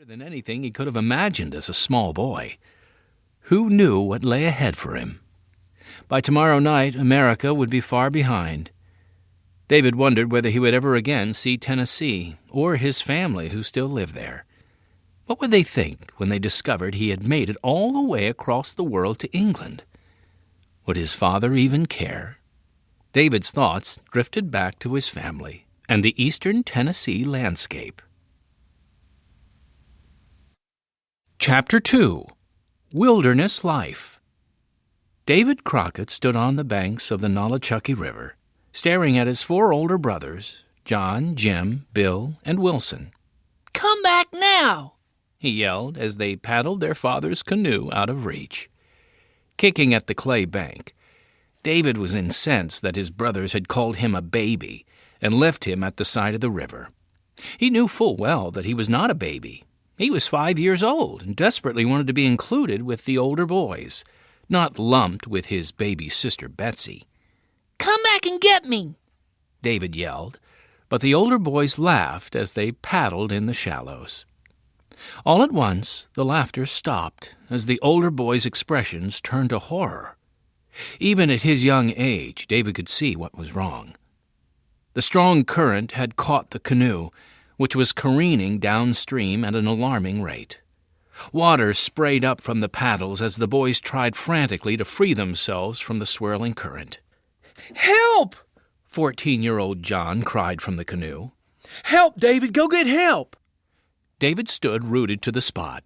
than anything he could have imagined as a small boy. Who knew what lay ahead for him? By tomorrow night, America would be far behind. David wondered whether he would ever again see Tennessee, or his family who still lived there. What would they think when they discovered he had made it all the way across the world to England? Would his father even care? David's thoughts drifted back to his family and the eastern Tennessee landscape. Chapter 2. Wilderness Life. David Crockett stood on the banks of the Nolichucky River, staring at his 4 older brothers, John, Jim, Bill, and Wilson. "Come back now!" he yelled as they paddled their father's canoe out of reach. Kicking at the clay bank, David was incensed that his brothers had called him a baby and left him at the side of the river. He knew full well that he was not a baby. He was 5 years old and desperately wanted to be included with the older boys, not lumped with his baby sister Betsy. "Come back and get me!" David yelled, but the older boys laughed as they paddled in the shallows. All at once, the laughter stopped as the older boys' expressions turned to horror. Even at his young age, David could see what was wrong. The strong current had caught the canoe, which was careening downstream at an alarming rate. Water sprayed up from the paddles as the boys tried frantically to free themselves from the swirling current. "Help!" 14-year-old John cried from the canoe. "Help, David! Go get help!" David stood rooted to the spot.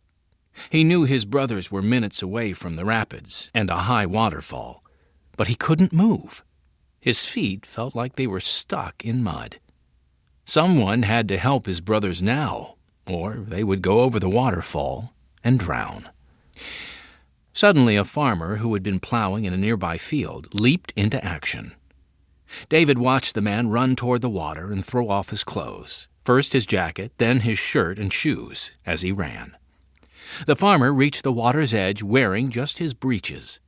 He knew his brothers were minutes away from the rapids and a high waterfall, but he couldn't move. His feet felt like they were stuck in mud. Someone had to help his brothers now, or they would go over the waterfall and drown. Suddenly, a farmer who had been plowing in a nearby field leaped into action. David watched the man run toward the water and throw off his clothes, first his jacket, then his shirt and shoes, as he ran. The farmer reached the water's edge wearing just his breeches.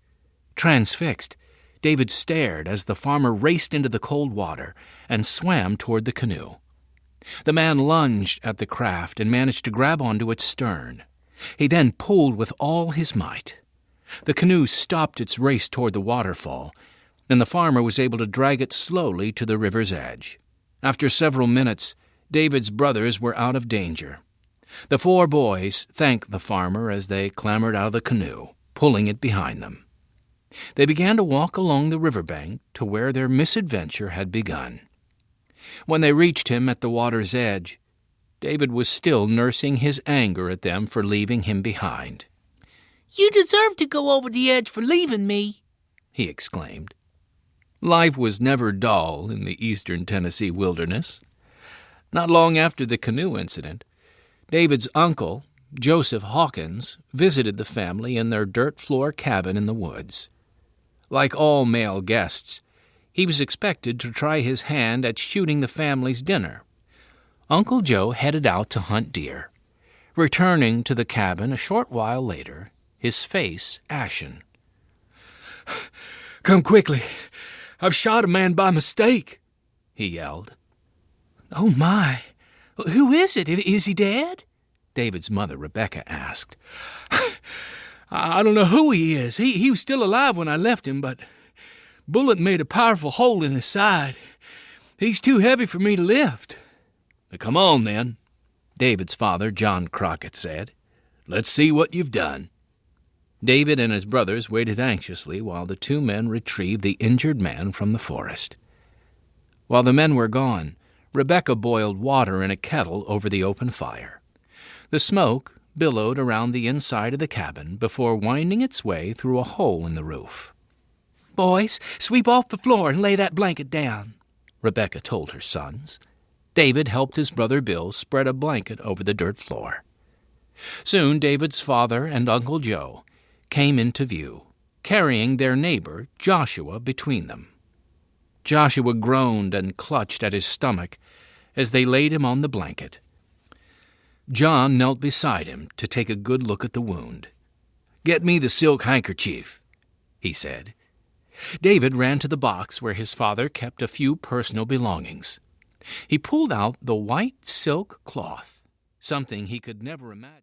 Transfixed, David stared as the farmer raced into the cold water and swam toward the canoe. The man lunged at the craft and managed to grab onto its stern. He then pulled with all his might. The canoe stopped its race toward the waterfall, and the farmer was able to drag it slowly to the river's edge. After several minutes, David's brothers were out of danger. The 4 boys thanked the farmer as they clambered out of the canoe, pulling it behind them. They began to walk along the riverbank to where their misadventure had begun. When they reached him at the water's edge, David was still nursing his anger at them for leaving him behind. "You deserve to go over the edge for leaving me," he exclaimed. Life was never dull in the eastern Tennessee wilderness. Not long after the canoe incident, David's uncle, Joseph Hawkins, visited the family in their dirt floor cabin in the woods. Like all male guests, he was expected to try his hand at shooting the family's dinner. Uncle Joe headed out to hunt deer, returning to the cabin a short while later, his face ashen. "Come quickly. I've shot a man by mistake," he yelled. "Oh, my. Who is it? Is he dead?" David's mother, Rebecca, asked. I don't know who he is. He was still alive when I left him, but bullet made a powerful hole in his side. He's too heavy for me to lift." "Come on, then," David's father, John Crockett, said. "Let's see what you've done." David and his brothers waited anxiously while the 2 men retrieved the injured man from the forest. While the men were gone, Rebecca boiled water in a kettle over the open fire. The smoke billowed around the inside of the cabin before winding its way through a hole in the roof. "Boys, sweep off the floor and lay that blanket down," Rebecca told her sons. David helped his brother Bill spread a blanket over the dirt floor. Soon David's father and Uncle Joe came into view, carrying their neighbor Joshua between them. Joshua groaned and clutched at his stomach as they laid him on the blanket. John knelt beside him to take a good look at the wound. "Get me the silk handkerchief," he said. David ran to the box where his father kept a few personal belongings. He pulled out the white silk cloth, something he could never imagine.